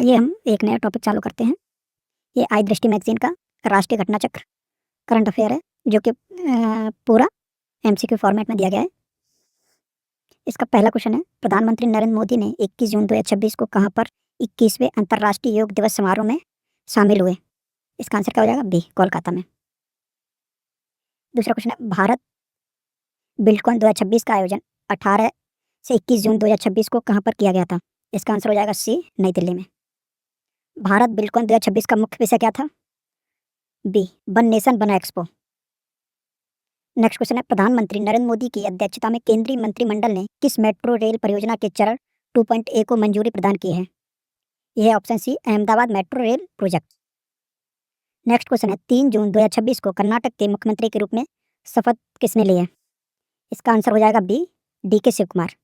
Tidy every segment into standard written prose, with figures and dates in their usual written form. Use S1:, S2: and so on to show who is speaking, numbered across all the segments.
S1: ये हम एक नया टॉपिक चालू करते हैं। ये आई दृष्टि मैगज़ीन का राष्ट्रीय घटना चक्र करंट अफेयर है, जो कि पूरा एमसीक्यू फॉर्मेट में दिया गया है। इसका पहला क्वेश्चन है, प्रधानमंत्री नरेंद्र मोदी ने 21 जून 2026 को कहाँ पर 21वें अंतर्राष्ट्रीय योग दिवस समारोह में शामिल हुए? इसका आंसर क्या हो जाएगा? बी, कोलकाता में। दूसरा क्वेश्चन है, भारत बिल्डकॉन 2026 का आयोजन 18 से 21 जून 2026 को कहाँ पर किया गया था? इसका आंसर हो जाएगा सी, नई दिल्ली में। भारत बिल्डकॉन 2026 का मुख्य विषय क्या था? B, one nation one expo. Next question है, प्रधानमंत्री नरेंद्र मोदी की अध्यक्षता में केंद्रीय मंत्रिमंडल ने किस मेट्रो रेल परियोजना के चरण 2.A को मंजूरी प्रदान की है? यह है option C, Ahmedabad metro rail project. Next question है, 3 जून 2026 को कर्नाटक के मुख्यमंत्री के रूप में शपथ किसने ली है? इसका आंसर हो जाएगा बी, डी के शिव कुमार।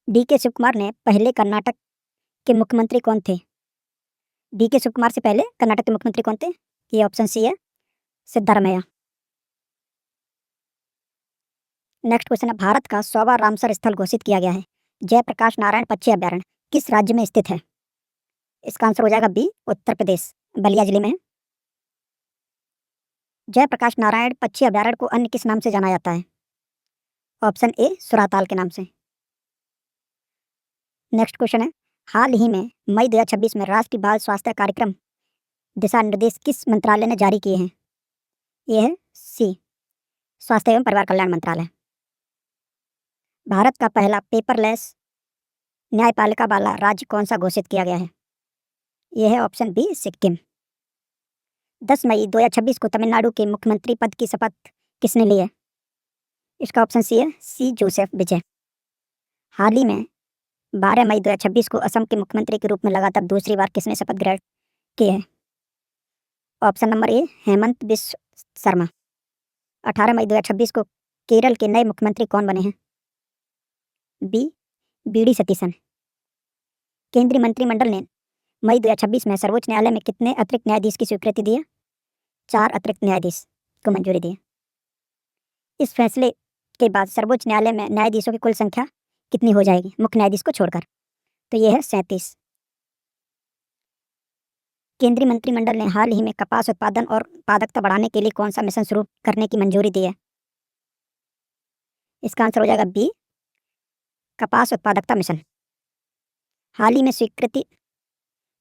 S1: डी के शिव कुमार ने पहले कर्नाटक के मुख्यमंत्री कौन थे? डी के शिव कुमार से पहले कर्नाटक के मुख्यमंत्री कौन थे? ये ऑप्शन सी है, सिद्धारमैया। नेक्स्ट क्वेश्चन है, भारत का 100वां रामसर स्थल घोषित किया गया है। जयप्रकाश नारायण पक्षी अभ्यारण्य किस राज्य में स्थित है? इसका आंसर हो जाएगा बी, उत्तर प्रदेश, बलिया जिले में है। जयप्रकाश नारायण पक्षी अभ्यारण्य को अन्य किस नाम से जाना जाता है? ऑप्शन ए, सुराताल के नाम से। नेक्स्ट क्वेश्चन है, हाल ही में मई 2026 में राष्ट्रीय बाल स्वास्थ्य कार्यक्रम दिशा निर्देश किस मंत्रालय ने जारी किए हैं? यह है सी, स्वास्थ्य एवं परिवार कल्याण मंत्रालय। भारत का पहला पेपरलेस न्यायपालिका वाला राज्य कौन सा घोषित किया गया है? यह है ऑप्शन बी, सिक्किम। 10 मई 2026 को तमिलनाडु के मुख्यमंत्री पद की शपथ किसने ली है? इसका ऑप्शन सी है, सी जोसेफ विजय। हाल ही में 12 मई 2026 को असम के मुख्यमंत्री के रूप में लगातार दूसरी बार किसने शपथ ग्रहण की है? Option number A, Hemant Biswa Sharma. 18 मई 2026 को केरल के नए मुख्यमंत्री कौन बने हैं? B, B D. सतीशन। केंद्रीय मंत्रिमंडल ने मई 2026 में सर्वोच्च न्यायालय में कितने अतिरिक्त न्यायाधीश की स्वीकृति दी है? 4 अतिरिक्त न्यायाधीश को मंजूरी दी है। इस फैसले के बाद सर्वोच्च न्यायालय में न्यायाधीशों की कुल संख्या कितनी हो जाएगी, मुख्य न्यायाधीश को छोड़कर? तो यह है 37। केंद्रीय मंत्रिमंडल ने हाल ही में कपास उत्पादन और उत्पादकता बढ़ाने के लिए कौन सा मिशन शुरू करने की मंजूरी दी है? इसका आंसर हो जाएगा बी, कपास उत्पादकता मिशन। हाल ही में स्वीकृति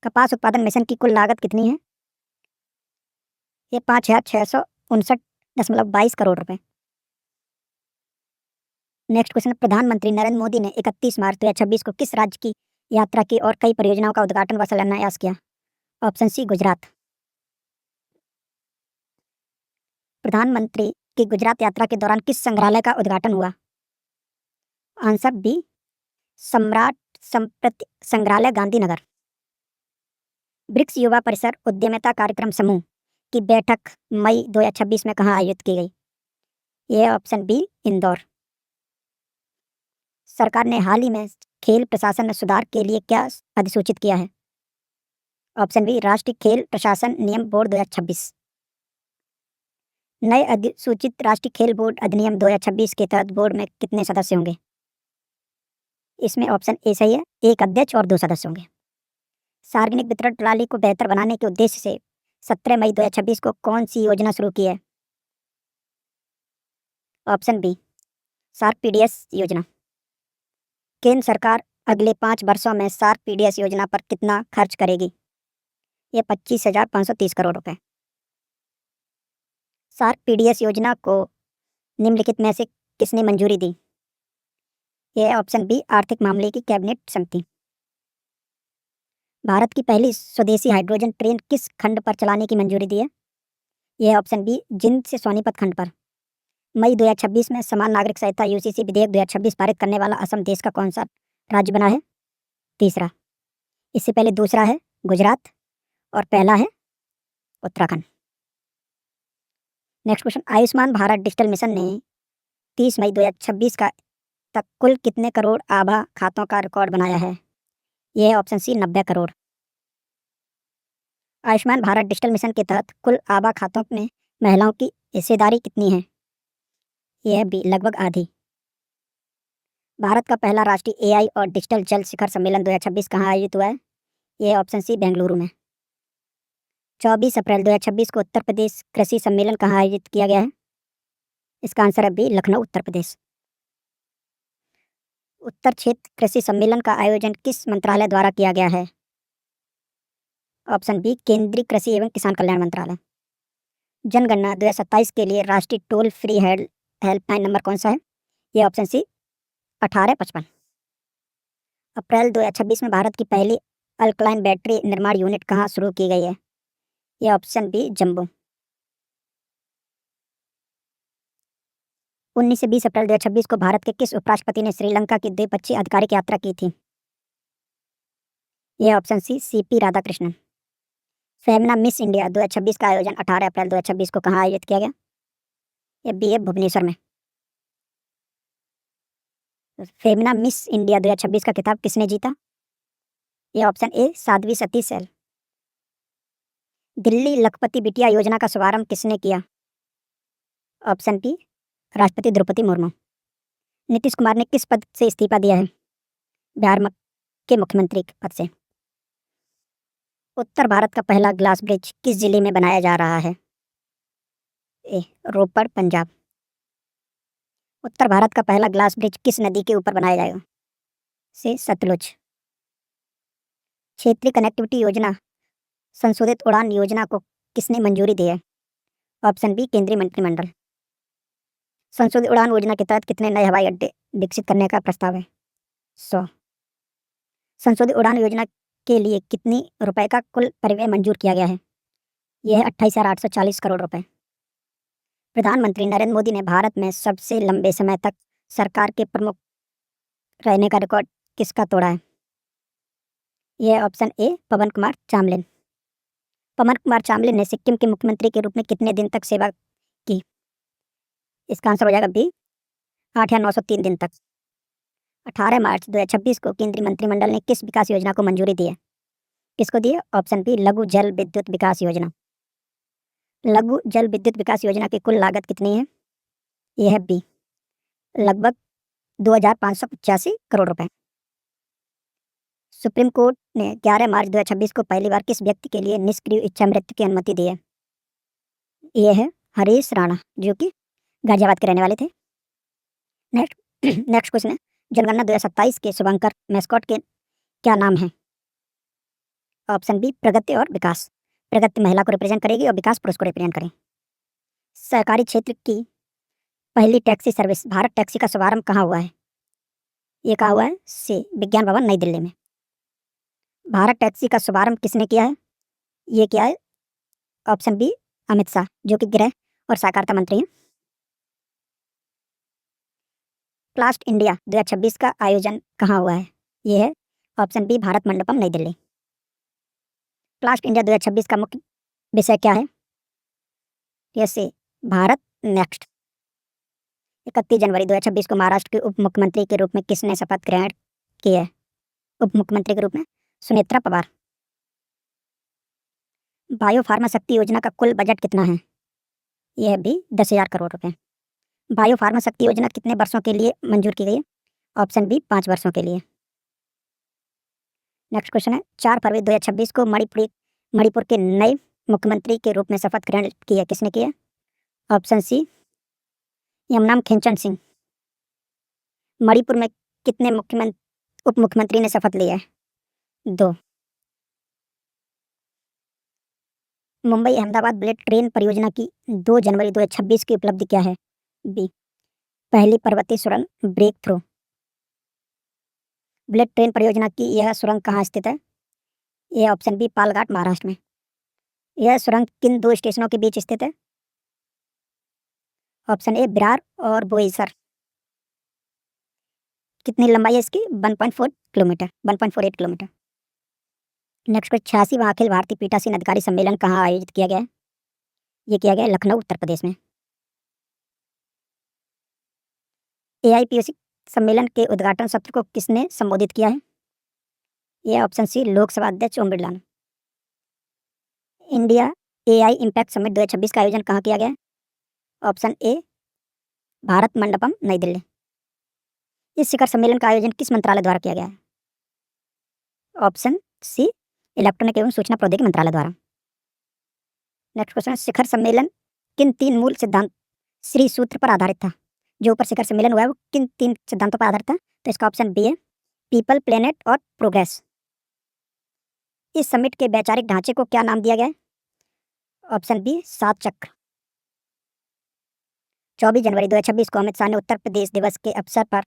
S1: कपास उत्पादन मिशन की कुल लागत कितनी है? ये 5,659.22 करोड़ रुपए। नेक्स्ट क्वेश्चन, प्रधानमंत्री नरेंद्र मोदी ने 31 मार्च 2026 को किस राज्य की यात्रा की और कई परियोजनाओं का उद्घाटन व शिलान्यास किया? Option C, Gujarat. प्रधानमंत्री की गुजरात यात्रा के दौरान किस संग्रहालय का उद्घाटन हुआ? आंसर बी, सम्राट संप्रति संग्रहालय, गांधीनगर। ब्रिक्स युवा परिसर उद्यमिता कार्यक्रम समूह की बैठक मई 2026 में कहाँ आयोजित की गई? यह है ऑप्शन बी, इंदौर। सरकार ने हाल ही में खेल प्रशासन में सुधार के लिए क्या अधिसूचित किया है? ऑप्शन बी, राष्ट्रीय खेल प्रशासन नियम बोर्ड 2026। नए अधिसूचित राष्ट्रीय खेल बोर्ड अधिनियम 2026 के तहत बोर्ड में कितने सदस्य होंगे? इसमें ऑप्शन ए सही है, एक अध्यक्ष और 2 सदस्य होंगे। सार्वजनिक वितरण प्रणाली को बेहतर बनाने के उद्देश्य से 17 मई 2026 को कौन सी योजना शुरू की है? ऑप्शन बी, सार्क पीडीएस योजना। केंद्र सरकार अगले 5 वर्षों में सार्क पीडीएस योजना पर कितना खर्च करेगी? यह 25,530 करोड़ रुपए। सार्क पीडीएस योजना को निम्नलिखित में से किसने मंजूरी दी? यह है ऑप्शन बी, आर्थिक मामले की कैबिनेट समिति। भारत की पहली स्वदेशी हाइड्रोजन ट्रेन किस खंड पर चलाने की मंजूरी दी है? यह है ऑप्शन बी, जिंद से सोनीपत खंड पर। मई 2026 में समान नागरिक संहिता यूसीसी विधेयक 2026 पारित करने वाला असम देश का कौन सा राज्य बना है? तीसरा। इससे पहले दूसरा है गुजरात और पहला है Uttarakhand. Next question, Ayushman Bharat digital mission ने 30 मई 2026 का तक कुल कितने करोड़ आभा खातों का रिकॉर्ड बनाया है? यह है option C, 90 crore. Ayushman Bharat digital mission के तहत कुल आभा खातों में महिलाओं की हिस्सेदारी कितनी है? यह है बी, लगभग आधी। भारत का पहला राष्ट्रीय एआई और डिजिटल जल शिखर सम्मेलन 2026 कहाँ आयोजित हुआ है? ये ऑप्शन सी बेंगलुरु में। 24 अप्रैल 2026 को उत्तर प्रदेश कृषि सम्मेलन कहाँ आयोजित किया गया है? इसका आंसर है बी, लखनऊ उत्तर प्रदेश। उत्तर क्षेत्र कृषि सम्मेलन का आयोजन किस मंत्रालय द्वारा किया गया है? ऑप्शन बी, केंद्रीय कृषि एवं किसान कल्याण मंत्रालय। जनगणना 2027 के लिए राष्ट्रीय टोल फ्री हेल्पलाइन नंबर कौन सा है? ये ऑप्शन सी, 1855। अप्रैल 2026 में भारत की पहली अल्कलाइन बैटरी निर्माण यूनिट कहाँ शुरू की गई है? ये ऑप्शन बी, जम्मू। 19 से 20 अप्रैल 2026 को भारत के किस उपराष्ट्रपति ने श्रीलंका की द्विपक्षीय आधिकारिक यात्रा की थी? यह option C, CP Radhakrishnan. Femina Miss India 2026 का आयोजन 18 अप्रैल 2026 को कहाँ आयोजित किया गया? यह बी है, भुवनेश्वर में। फेमना मिस इंडिया 2026 का खिताब किसने जीता? यह ऑप्शन ए, साध्वी सती सेल। दिल्ली लखपति बिटिया योजना का शुभारंभ किसने किया? ऑप्शन बी, राष्ट्रपति द्रौपदी मुर्मू। नीतीश कुमार ने किस पद से इस्तीफा दिया है? बिहार के मुख्यमंत्री के पद से। उत्तर भारत का पहला ग्लास ब्रिज किस जिले में बनाया जा रहा है? ए, रोपड़, पंजाब। उत्तर भारत का पहला ग्लास ब्रिज किस नदी के ऊपर बनाया जाएगा? से, सतलुज। क्षेत्रीय कनेक्टिविटी योजना संशोधित उड़ान योजना को किसने मंजूरी दी है? ऑप्शन बी, केंद्रीय मंत्रिमंडल। संशोधित उड़ान योजना के तहत कितने नए हवाई अड्डे विकसित करने का प्रस्ताव है? 100। संशोधित उड़ान योजना के लिए कितनी रुपए का कुल परिव्यय मंजूर किया गया है? यह है 28,840 करोड़ रुपए। प्रधानमंत्री नरेंद्र मोदी ने भारत में सबसे लंबे समय तक सरकार के प्रमुख रहने का रिकॉर्ड किसका तोड़ा है? यह ऑप्शन ए, पवन कुमार चामलिन। पवन कुमार चामलिन ने सिक्किम के मुख्यमंत्री के रूप में कितने दिन तक सेवा की? इसका आंसर हो जाएगा बी, 8 या 903 दिन तक। 18 मार्च 2026 को केंद्रीय मंत्रिमंडल ने किस विकास योजना को मंजूरी दी है? किसको दी है? ऑप्शन बी, लघु जल विद्युत विकास योजना। लघु जल विद्युत विकास योजना की कुल लागत कितनी है? यह है बी, लगभग 2,585 करोड़ रुपए। सुप्रीम कोर्ट ने 11 मार्च 2026 को पहली बार किस व्यक्ति के लिए निष्क्रिय इच्छा मृत्यु की अनुमति दी है? यह है हरीश राणा, जो कि गाजियाबाद के रहने वाले थे। नेक्स्ट क्वेश्चन है, जनगणना 2027 के शुभंकर मैस्कॉट के क्या नाम है? ऑप्शन बी, प्रगति और विकास। प्रगति महिला को रिप्रेजेंट करेगी और विकास पुरुष को रिप्रेजेंट करेगी। सहकारी क्षेत्र की पहली टैक्सी सर्विस भारत टैक्सी का शुभारंभ कहाँ हुआ है? ये कहाँ हुआ है? सी, विज्ञान भवन, नई दिल्ली में। भारत टैक्सी का शुभारंभ किसने किया है? ये किया है ऑप्शन बी, अमित शाह, जो कि गृह और सहकारिता मंत्री हैं। प्लास्ट इंडिया 2026 का आयोजन कहाँ हुआ है? ये है ऑप्शन बी, भारत मंडपम, नई दिल्ली। प्लास्ट इंडिया 2026 का मुख्य विषय क्या है? यह भारत नेक्स्ट। 31 जनवरी 2026 को महाराष्ट्र के उप मुख्यमंत्री के रूप में किसने शपथ ग्रहण की है? उप मुख्यमंत्री के रूप में सुनेत्रा पवार। बायो फार्मा शक्ति योजना का कुल बजट कितना है? यह भी 10,000 करोड़ रुपए। बायो फार्मा शक्ति योजना कितने वर्षों के लिए मंजूर की गई है? ऑप्शन बी, 5 वर्षों के लिए। नेक्स्ट क्वेश्चन है, 4 फरवरी 2026 को मणिपुर के नए मुख्यमंत्री के रूप में शपथ ग्रहण की है, किसने की है? Option C, Yumnam Khemchand Singh. मणिपुर में कितने उप मुख्यमंत्री ने शपथ लिया है? 2। मुंबई अहमदाबाद बुलेट ट्रेन परियोजना की 2 जनवरी 2026 की उपलब्धि क्या है? बी, पहली पर्वतीय सुरंग ब्रेक थ्रू। बुलेट ट्रेन परियोजना की यह सुरंग कहाँ स्थित है? यह ऑप्शन बी, पालघाट, महाराष्ट्र में। यह सुरंग किन 2 स्टेशनों के बीच स्थित है? ऑप्शन ए, बिरार और बोईसर। कितनी लंबाई है इसकी? 1.4 kilometre, 1.48 kilometre. Next question, 86वां Akhil Bharatiya पीठासीन अधिकारी सम्मेलन कहाँ आयोजित किया गया है? ये किया गया है लखनऊ उत्तर प्रदेश में। AIPOC सम्मेलन के उद्घाटन सत्र को किसने संबोधित किया है? यह ऑप्शन सी, लोकसभा अध्यक्ष ओम बिरला ने। इंडिया AI इम्पैक्ट समिट 2026 का आयोजन कहाँ किया गया है? ऑप्शन ए, भारत मंडपम, नई दिल्ली। इस शिखर सम्मेलन का आयोजन किस मंत्रालय द्वारा किया गया है? ऑप्शन सी, इलेक्ट्रॉनिक एवं सूचना प्रौद्योगिकी मंत्रालय द्वारा। नेक्स्ट क्वेश्चन है, शिखर सम्मेलन किन 3 मूल सिद्धांत श्री सूत्र पर आधारित था? जो ऊपर शिखर सम्मेलन हुआ है वो किन 3 सिद्धांतों पर आधारित था? तो इसका ऑप्शन बी है पीपल, प्लेनेट और प्रोग्रेस। इस समिट के वैचारिक ढांचे को क्या नाम दिया गया है? ऑप्शन बी 7 चक्र। 24 जनवरी 2026 को अमित शाह ने उत्तर प्रदेश दिवस के अवसर पर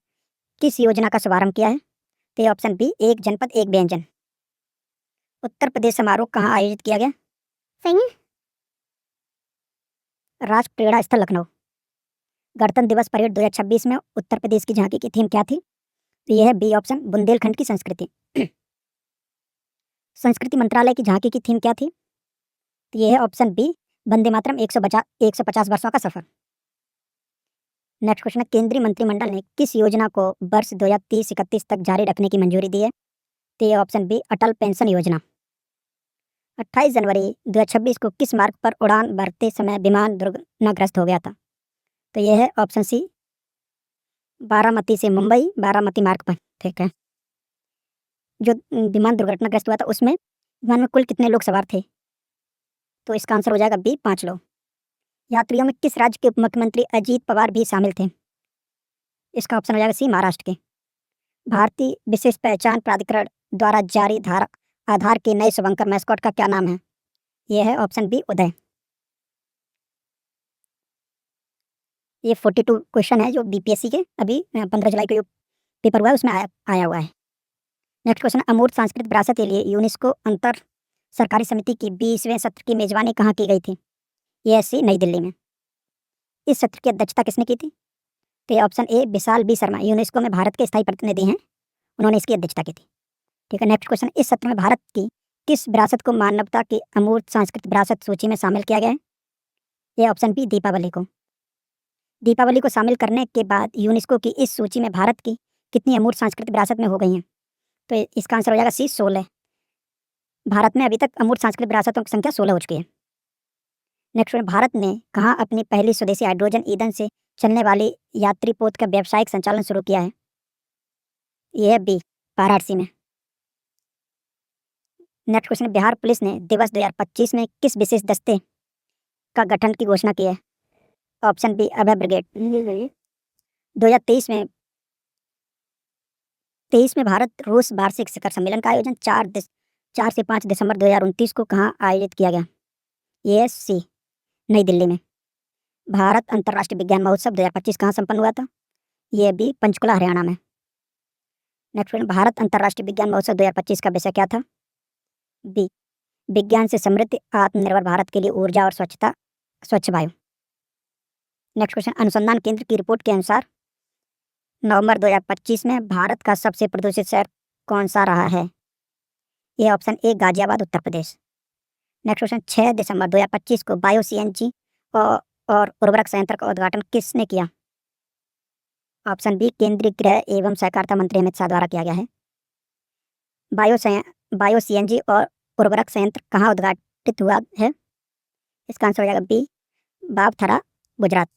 S1: किस योजना का शुभारंभ किया है? तो ये ऑप्शन बी एक जनपद एक व्यंजन। उत्तर प्रदेश समारोह कहाँ आयोजित किया गया? सही है, राष्ट्र क्रीड़ा स्थल लखनऊ। गणतंत्र दिवस परेड 2026 में उत्तर प्रदेश की झांकी की थीम क्या थी? तो यह है बी ऑप्शन बुंदेलखंड की संस्कृति। संस्कृति मंत्रालय की झांकी की थीम क्या थी? तो यह है ऑप्शन बी वंदे मातरम 150 वर्षों का सफर। नेक्स्ट क्वेश्चन है, केंद्रीय मंत्रिमंडल ने किस योजना को वर्ष 2030-31 तक जारी रखने की मंजूरी दी है? तो यह ऑप्शन बी अटल पेंशन योजना। 28 जनवरी 2026 को किस मार्ग पर उड़ान भरते समय विमान दुर्घटनाग्रस्त हो गया था? तो यह है ऑप्शन सी बारामती से मुंबई बारामती मार्ग पर। ठीक है, जो विमान दुर्घटनाग्रस्त हुआ था उसमें विमान में कुल कितने लोग सवार थे? तो इसका आंसर हो जाएगा बी 5 लोग। यात्रियों में किस राज्य के उप मुख्यमंत्री अजीत पवार भी शामिल थे? इसका ऑप्शन हो जाएगा सी महाराष्ट्र के। भारतीय विशेष पहचान प्राधिकरण द्वारा जारी आधार के नए शुभंकर मैस्कॉट का क्या नाम है? यह है ऑप्शन बी उदय। ये 42 क्वेश्चन है जो बीपीएससी के अभी 15 जुलाई को जो पेपर हुआ है उसमें आया हुआ है। नेक्स्ट क्वेश्चन, अमूर्त सांस्कृतिक विरासत के लिए यूनेस्को अंतर सरकारी समिति की 20वें सत्र की मेजबानी कहाँ की गई थी? यह सी नई दिल्ली में। इस सत्र की अध्यक्षता किसने की थी? तो option A Vishal B Sharma, UNESCO में भारत के स्थायी प्रतिनिधि हैं, उन्होंने इसकी अध्यक्षता की थी। ठीक है, नेक्स्ट क्वेश्चन, इस सत्र में भारत की किस विरासत को मानवता की अमूर्त सांस्कृतिक विरासत सूची में शामिल किया गया है? यह ऑप्शन बी दीपावली को। दीपावली को शामिल करने के बाद यूनेस्को की इस सूची में भारत की कितनी अमूर्त सांस्कृतिक विरासत में हो गई हैं? तो इसका आंसर हो जाएगा सी 16। भारत में अभी तक अमूर्त सांस्कृतिक विरासतों की संख्या 16 हो चुकी है। नेक्स्ट, भारत ने कहाँ अपनी पहली स्वदेशी हाइड्रोजन ईंधन से चलने वाली यात्री पोत का व्यावसायिक संचालन शुरू किया है? यह है बी वाराणसी में। नेक्स्ट क्वेश्चन, बिहार पुलिस ने दिवस 2025 में किस विशेष दस्ते का गठन की घोषणा की है? ऑप्शन बी अभय ब्रिगेड। 2023 में भारत रूस वार्षिक शिखर सम्मेलन का आयोजन 4 से 5 दिसंबर 2029 को कहाँ आयोजित किया गया? ये सी नई दिल्ली में। भारत अंतर्राष्ट्रीय विज्ञान महोत्सव 2025 कहाँ संपन्न हुआ था? यह भी पंचकुला हरियाणा में। नेक्स्ट, भारत अंतर्राष्ट्रीय विज्ञान महोत्सव 2025 का विषय क्या था? बी विज्ञान से समृद्ध आत्मनिर्भर भारत के लिए ऊर्जा और स्वच्छ वायु। नेक्स्ट क्वेश्चन, अनुसंधान केंद्र की रिपोर्ट के अनुसार नवंबर 2025 में भारत का सबसे प्रदूषित शहर कौन सा रहा है? यह ऑप्शन ए गाजियाबाद उत्तर प्रदेश। नेक्स्ट क्वेश्चन, 6 दिसंबर 2025 को बायो सीएनजी और उर्वरक संयंत्र का उद्घाटन किसने किया? ऑप्शन बी केंद्रीय गृह एवं सहकारिता मंत्री अमित शाह द्वारा किया गया है। बायो सीएनजी और उर्वरक संयंत्र कहाँ उद्घाटित हुआ है? इसका आंसर हो जाएगा बी बावथरा गुजरात।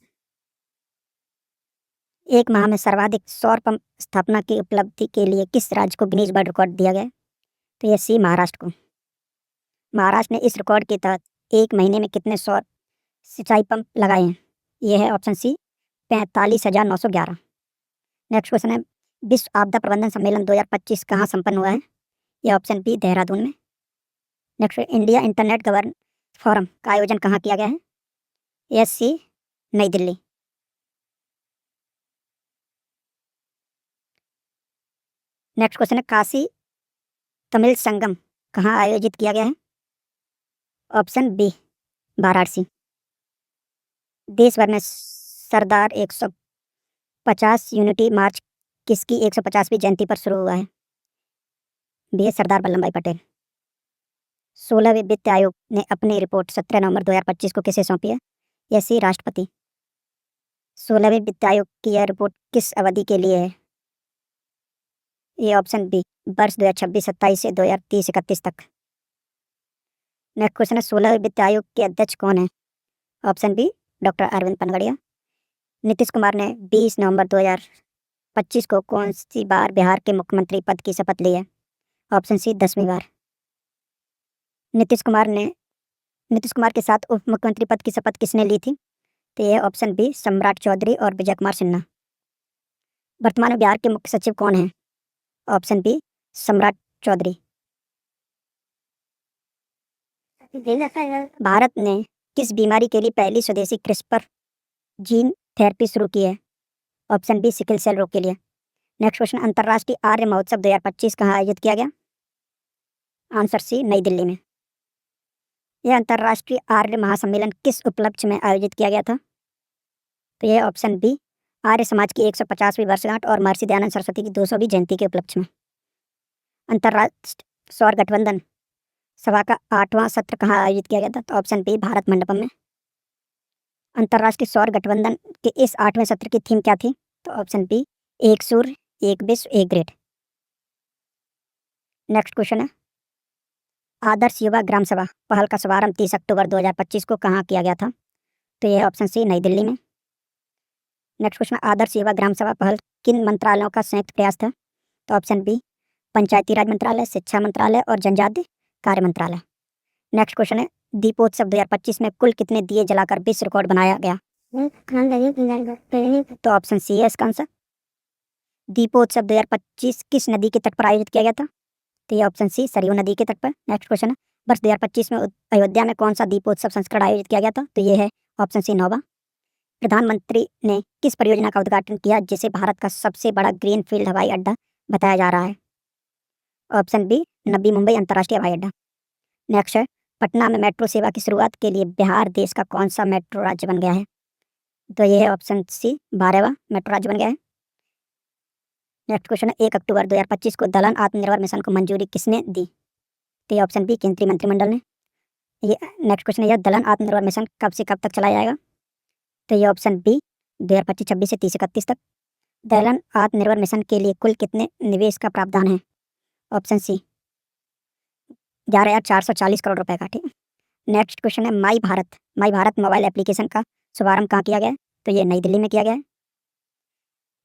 S1: एक माह में सर्वाधिक सौर पंप स्थापना की उपलब्धि के लिए किस राज्य को गिनीज वर्ल्ड रिकॉर्ड दिया गया? तो यह सी महाराष्ट्र को। महाराष्ट्र ने इस रिकॉर्ड के तहत एक महीने में कितने सौर सिंचाई पंप लगाए हैं? यह है ऑप्शन सी 45,911। नेक्स्ट क्वेश्चन है, विश्व आपदा प्रबंधन सम्मेलन 2025 कहाँ संपन्न हुआ है? यह ऑप्शन बी देहरादून में। Next, India internet govern forum का आयोजन कहाँ किया गया है? यह सी नई दिल्ली। नेक्स्ट क्वेश्चन है, काशी तमिल संगम कहाँ आयोजित किया गया है? Option B Varanasi. देश भर में सरदार 150 यूनिटी मार्च किसकी 150वीं जयंती पर शुरू हुआ है? बी सरदार वल्लभ भाई पटेल। 16वें वित्त आयोग ने अपनी रिपोर्ट 17 नवंबर 2025 को किसे सौंपी है? यह सी राष्ट्रपति। 16वें वित्त आयोग की यह रिपोर्ट किस अवधि के लिए है? ये ऑप्शन बी वर्ष 2026-27 से 2030-31 तक। नेक्स्ट क्वेश्चन है, 16वें वित्त आयोग के अध्यक्ष कौन है? Option B doctor Arvind Panagariya. Nitish Kumar ने 20 नवंबर 2025 को कौन सी बार बिहार के मुख्यमंत्री पद की शपथ ली है? ऑप्शन सी 10वीं बार। नीतीश कुमार ने नीतीश कुमार के साथ उप मुख्यमंत्री पद की शपथ किसने ली थी? तो यह है ऑप्शन बी सम्राट चौधरी और विजय कुमार सिन्हा। वर्तमान में बिहार के मुख्य सचिव कौन हैं? ऑप्शन बी सम्राट चौधरी। भारत ने किस बीमारी के लिए पहली स्वदेशी क्रिस्पर जीन थेरेपी शुरू की है? ऑप्शन बी सिकल सेल रोग के लिए। नेक्स्ट क्वेश्चन, अंतर्राष्ट्रीय आर्य महोत्सव 2025 कहाँ आयोजित किया गया? आंसर सी नई दिल्ली में। यह अंतर्राष्ट्रीय आर्य महासम्मेलन किस उपलक्ष्य में आयोजित किया गया था? तो यह ऑप्शन बी आर्य समाज की 150वीं वर्षगांठ और महर्षि दयानंद सरस्वती की 200वीं जयंती के उपलक्ष्य में। अंतर्राष्ट्रीय सौर गठबंधन सभा का 8वां सत्र कहाँ आयोजित किया गया था? तो ऑप्शन बी भारत मंडपम में। अंतर्राष्ट्रीय सौर गठबंधन के इस 8वें सत्र की थीम क्या थी? तो ऑप्शन बी एक सूर्य एक विश्व एक ग्रिड। नेक्स्ट क्वेश्चन है, आदर्श युवा ग्राम सभा पहल का शुभारंभ 30 अक्टूबर 2025 को कहाँ किया गया था? तो यह ऑप्शन सी नई दिल्ली में। नेक्स्ट क्वेश्चन, आदर्श युवा ग्राम सभा पहल किन मंत्रालयों का संयुक्त प्रयास था? तो ऑप्शन बी पंचायती राज मंत्रालय, शिक्षा मंत्रालय और जनजातीय कार्य मंत्रालय। नेक्स्ट क्वेश्चन है, दीपोत्सव 2025 में कुल कितने दिए जलाकर विश्व रिकॉर्ड बनाया गया? तो ऑप्शन सी है इसका आंसर। दीपोत्सव 2025 किस नदी के तट पर आयोजित किया गया था? तो ये ऑप्शन सी सरयू नदी के तट पर। नेक्स्ट क्वेश्चन है, वर्ष 2025 में अयोध्या में कौन सा दीपोत्सव संस्करण आयोजित किया गया था? तो ये है ऑप्शन सी नौवा। प्रधानमंत्री ने किस परियोजना का उद्घाटन किया जिसे भारत का सबसे बड़ा ग्रीन फील्ड हवाई अड्डा बताया जा रहा है? ऑप्शन बी नवी मुंबई अंतर्राष्ट्रीय हवाई अड्डा। नेक्स्ट है, पटना में मेट्रो सेवा की शुरुआत के लिए बिहार देश का कौन सा मेट्रो राज्य बन गया है? तो ये है ऑप्शन सी 12वां मेट्रो राज्य बन गया है। नेक्स्ट क्वेश्चन है, 1 अक्टूबर 2025 को दलहन आत्मनिर्भर मिशन को मंजूरी किसने दी? तो ये ऑप्शन बी केंद्रीय मंत्रिमंडल ने। ये नेक्स्ट क्वेश्चन है, यह दलहन आत्मनिर्भर मिशन कब से कब तक चलाया जाएगा? तो ये ऑप्शन बी 2025-26 से 30-31 तक। दलहन आत्मनिर्भर मिशन के लिए कुल कितने निवेश का प्रावधान है? ऑप्शन सी 11,440 करोड़ रुपए का। ठीक है। नेक्स्ट क्वेश्चन है, माई भारत मोबाइल एप्लीकेशन का शुभारंभ कहाँ किया गया है? तो ये नई दिल्ली में किया गया है।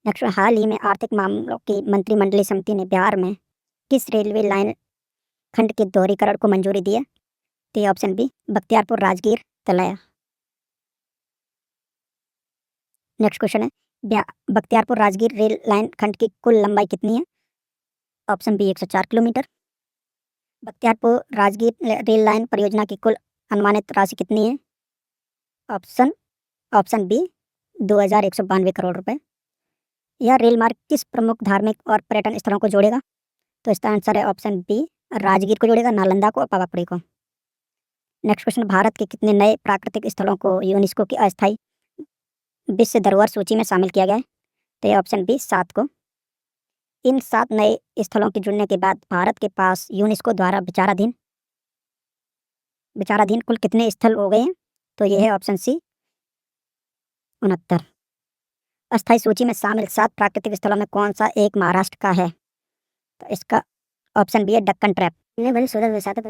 S1: नेक्स्ट, हाल ही में आर्थिक मामलों की मंत्रिमंडलीय समिति ने बिहार में किस रेलवे लाइन खंड के दोहरीकरण को मंजूरी दी है? तो ये ऑप्शन बी बख्तियारपुर राजगीर तलैया। नेक्स्ट क्वेश्चन है, बख्तियारपुर राजगीर रेल लाइन खंड की कुल लंबाई कितनी है? Option B 104 kilometre. Bakhtiyarpur Rajgir rail line परियोजना की कुल अनुमानित राशि कितनी है? ऑप्शन बी 2,192 करोड़ रुपए। यह रेल मार्ग किस प्रमुख धार्मिक और पर्यटन स्थलों को जोड़ेगा? तो इसका आंसर है ऑप्शन बी राजगीर को जोड़ेगा, नालंदा को और पावापुरी को। नेक्स्ट क्वेश्चन, भारत के कितने नए प्राकृतिक स्थलों को यूनेस्को की अस्थायी विश्व धरोहर सूची में शामिल किया गया है? तो यह ऑप्शन बी 7 को। इन 7 नए स्थलों के जुड़ने के बाद भारत के पास यूनेस्को द्वारा विचाराधीन कुल कितने स्थल हो गए हैं? तो यह है ऑप्शन सी 69। अस्थायी सूची में शामिल 7 प्राकृतिक स्थलों में कौन सा एक महाराष्ट्र का है? तो इसका ऑप्शन बी है डक्कन ट्रैप।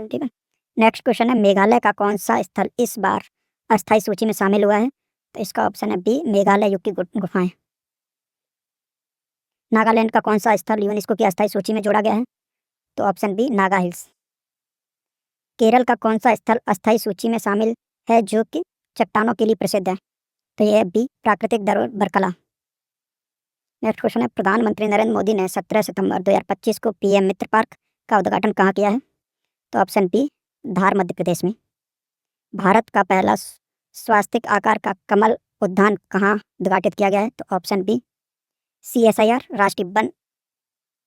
S1: ठीक है। नेक्स्ट क्वेश्चन है, मेघालय का कौन सा स्थल इस बार अस्थायी सूची में शामिल हुआ है? तो इसका ऑप्शन है बी मेघालय युग की गुफाएं। नागालैंड का कौन सा स्थल यूनेस्को की अस्थायी सूची में जोड़ा गया है? तो option B Naga hills. Kerala का कौन सा स्थल अस्थायी सूची में शामिल है जो कि चट्टानों के लिए प्रसिद्ध है? तो यह है बी प्राकृतिक धरोहर बरकला। नेक्स्ट क्वेश्चन है, प्रधानमंत्री नरेंद्र मोदी ने 17 सितंबर 2025 को पीएम मित्र पार्क का उद्घाटन कहाँ किया है? तो ऑप्शन बी धार मध्य प्रदेश में। भारत का पहला स्वास्तिक आकार का कमल उद्यान कहाँ उद्घाटित किया गया है? तो ऑप्शन बी CSIR राष्ट्रीय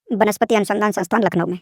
S1: वनस्पति अनुसंधान संस्थान लखनऊ में।